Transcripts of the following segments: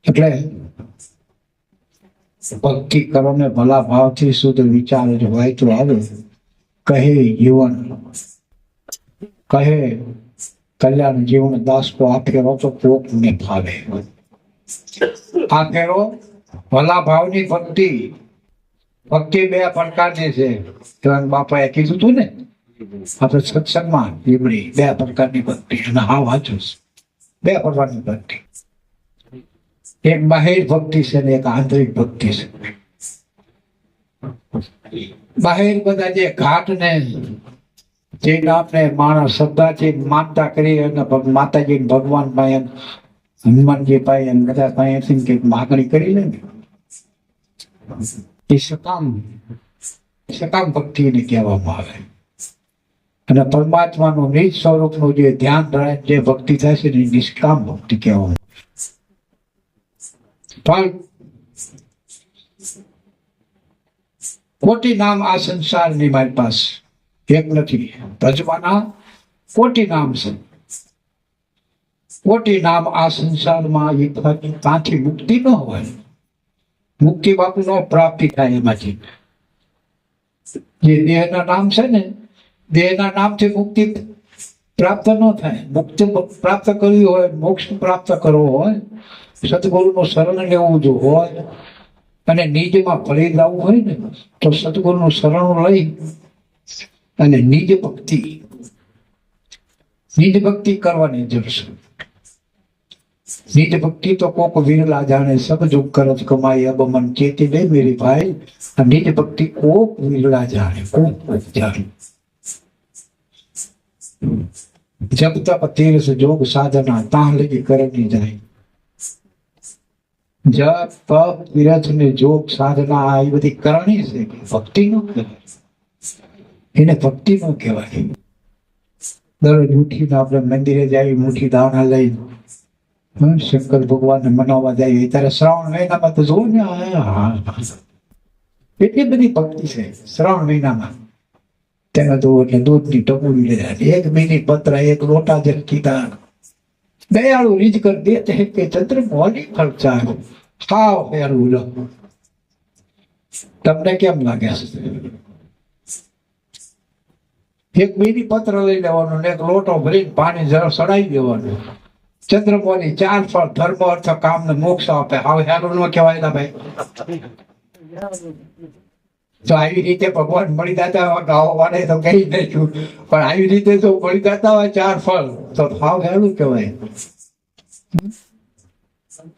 એટલે ભક્તિ કરો ને ભલા ભાવથી શુદ્ધ વિચાર હોય તો આવે. કહે જીવન, કહે કલ્યાણ જીવન દાસ કો આફેરો તો કોક ને ભાવે. આફેરો ભલા ભાવની ભક્તિ. ભક્તિ બે પ્રકારની છે. બાપાએ કીધું હતું ને આપણે સત્સંગમાં લીમડી બે પ્રકારની ભક્તિ. અને હા વાંચું બે પ્રકારની ભક્તિ. એક બાહિર ભક્તિ છે ને એક આંતરિક ભક્તિ છે. બાહિર બધા જે ઘાટ ને જેને આપણે માણસ શ્રદ્ધાથી માનતા કરી અને માતાજી ભગવાન પાસે હનુમાનજી પાસે બધા પાસેથી કંઈક માગણી કરી લે ને એ સકામ ભક્તિને કહેવામાં આવે. અને પરમાત્માનું નિજ સ્વરૂપનું જે ધ્યાન રહે જે ભક્તિ થાય છે એ નિષ્કામ ભક્તિ કહેવામાં. પણ કોટી નામ આ સંસારની મારી પાસે એક નથી. ભજવાના કોટી નામ છે. કોટી નામ આ સંસારમાં ત્યાંથી મુક્તિ ન હોય. મુક્તિ બાપુ નો પ્રાપ્તિ થાય એમાંથી. જે દેહના નામ છે ને દેહના નામથી મુક્તિ પ્રાપ્ત ન થાય. મુક્તિ પ્રાપ્ત કરવી હોય, મોક્ષ પ્રાપ્ત કરવો હોય, સદગુરુનું શરણ લેવું જો હોય અને નિજમાં ફળી લાવવું હોય ને તો સદગુરુનું શરણ લઈ અને નિજ ભક્તિ કરવાની જરૂર છે. નિજ ભક્તિ તો કોક વિરલા જાણે સબ જુગ કરત કમાઈ અબ મન ચેતી દે મેરી ભાઈ. નિજ ભક્તિ કોક વિરલા જાણે, કોક જાણે. જબ તપ તીર્થ જોગ સાધના તાહ લગી કરની જાય. જપ તપ તીર્થ ને જોગ સાધના એ બધી કરણી છે. ભક્તિ નો કહેવાય. એને ભક્તિ નો કહેવાય. દરરોજ ઉઠીને આપણે મંદિરે જાય, મુઠ્ઠી દાણા લઈ શંકર ભગવાનને મનાવવા જાય. ત્યારે શ્રાવણ મહિનામાં તો જોવું ને એટલી બધી ભક્તિ છે શ્રાવણ મહિનામાં. તેના તો એટલે દૂધની ટપુરી લે, એક મિનિટ પત્ર, એક લોટા જલકી દાન. દયાળુ રીજ કર દેતે હે કે ચંદ્ર મોલી ખર્ચા. હાવ હેરું લો. તમને કેમ લાગે છે? એક મિનિટ પત્ર લઈ લેવાનું ને એક લોટો ભરીને પાણી જરા સડાઈ દેવાનું. ચંદ્રમોની 4 ફળ ધર્મ અર્થ કામ ને મોક્ષ આપે. હાવ હેરું ન કહેવાય ભાઈ. તો આવી રીતે ભગવાન મળી જતા હોય ગાવા વાળે તો કઈ નહીં, પણ આવી રીતે જો મળી જતા હોય 4 ફળ તો હાવ હેરું કહેવાય.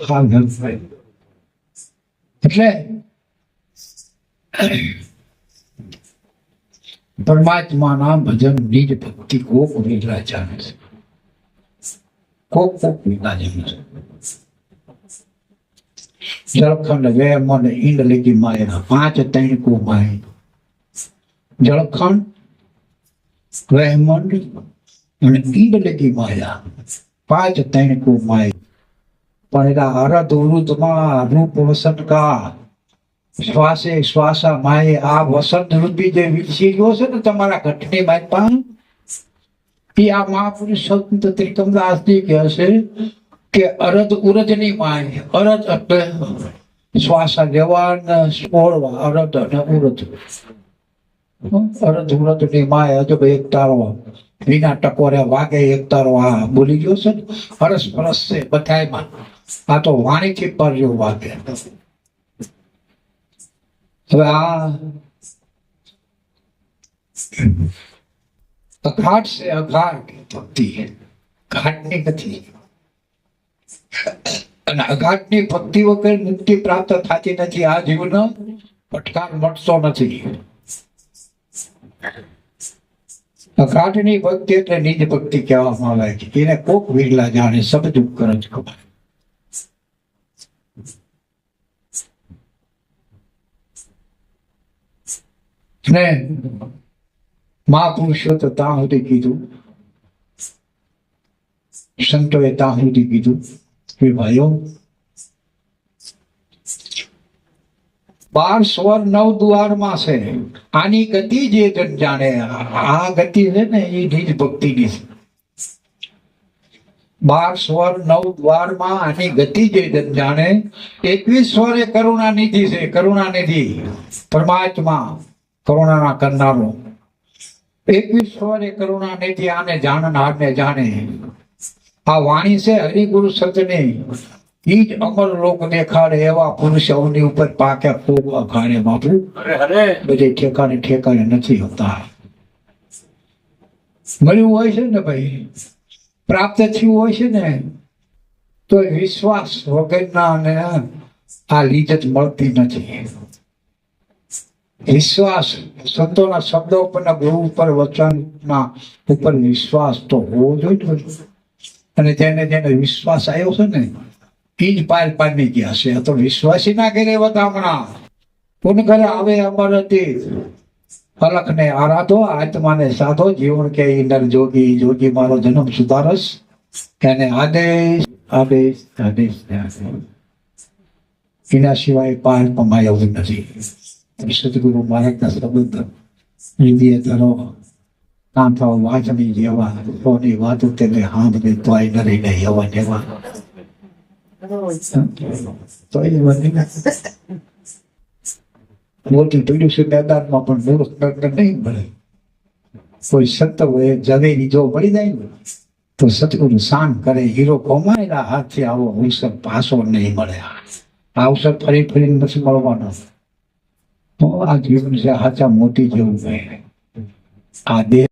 હાવ હેરું. એટલે પરમાત્માના ભજન નિજ ભક્તિ કોક વિરલા જાણે છે. કોક વિરલા જાણે છે. જળખંડ વેમન ઈંડ લીધી માયા 5 તૈણકો માય. જળખંડ વેમંડ અને ઈંડ લીધી માયા 5 તૈણકો માય. પણ એના અરધ વૃદ્ધમાં રૂપ વસન કા શ્વાસે શ્વાસા માય. આ વસંત રૂપી જે વિકસી ગયો છે ને તમારા ઘટની માય એ આ મહાપુરુષ સંત ત્રિકમદાસજી કહે છે કે અરધ ઉરજની માય. અરધ એટલે શ્વાસા લેવા છોડવા, અરધ અને ઉરજ. અરધ ઉરજની માય અજબ એક તારો વિના ટકોરે વાગે એક તારો. આ બોલી ગયો છે ને હરસ પરસ છે બધાયમાં. આ તો વાણીથી પરજો વાગે. હવે આ અઘાટ છે. અઘાટ ભક્તિ ઘાટની નથી. અને અઘાટની ભક્તિ વગર મુક્તિ પ્રાપ્ત થતી નથી. આ જીવનો પટકાર મળતો નથી. અઘાટની ભક્તિ એટલે નિજ ભક્તિ કહેવામાં આવે છે. એને કોક વિરલા જાણે સબ દુઃખ કરે છે. ને મહાપુરુષો તો ત્યાં સુધી કીધું, સંતોએ ત્યાં સુધી કીધું કે ભાઈઓ 12 સ્વર 9 દ્વારમાં છે. આની ગતિ જે જન જાણે. આ ગતિ છે ને એ નિજ ભક્તિની છે. 12 સ્વર 9 દ્વારમાં આની ગતિ જે જાણે 21 સ્વર એ કરુણા નિધિ છે. કરુણા નિધિ પરમાત્મા કરુણાના કરનારો. 21 સ્વર એ કરુણા નિધિ આને જાણનારને જાણે. આ વાણી છે હરિગુરુ સતની. ઈ જ અમર લોક દેખાડે એવા પુરુષ અવની ઉપર પાકે ખૂબ અખાડે. બાપુ બધે ઠેકાણે ઠેકાણે નથી હોતા. મળ્યું હોય છે ને ભાઈ, પ્રાપ્ત થયું હોય છે ને, તો વિશ્વાસ વગરના ને આ લીજત મળતી નથી. વિશ્વાસ સંતોના શબ્દો ઉપરના ગુરુ ઉપર વચનના ઉપર વિશ્વાસ તો હોવો જોઈએ. અને જેને જેને વિશ્વાસ આવ્યો છે ને એ જ પાર પાડી ગયા છે. તો વિશ્વાસી ના કરે વધામણા પુન કરે આવે અમર હતી. અલખને આરાધો આત્માને સાધો જીવન કે નર જોગી. જોગી મારો જન્મ સુધારસ એને આદેશ આદેશ આદેશ. એના સિવાય પાર પમાય એવું નથી. સદગુરુ મહારાજના શબ્દ લીધીએ ધરો કામ થાવ વાંચની જેવા સોની વાતો તેને સાંભળે તો ન રહીને એવા એવા તો એ બની મોટી પીડ્યું છે મેદાનમાં પણ મૂર્ખ નહીં મળે. કોઈ સત્ય હોય ઝવેરી જો મળી જાય ને તો સતગુરુ શાન કરે. હીરો કમાયેલા હાથથી આવો અવસર પાછો નહીં મળે. આ અવસર ફરી ફરીને નથી મળવાનો. તો આ જીવન છે સાચા મોતી જેવું. આ દેહ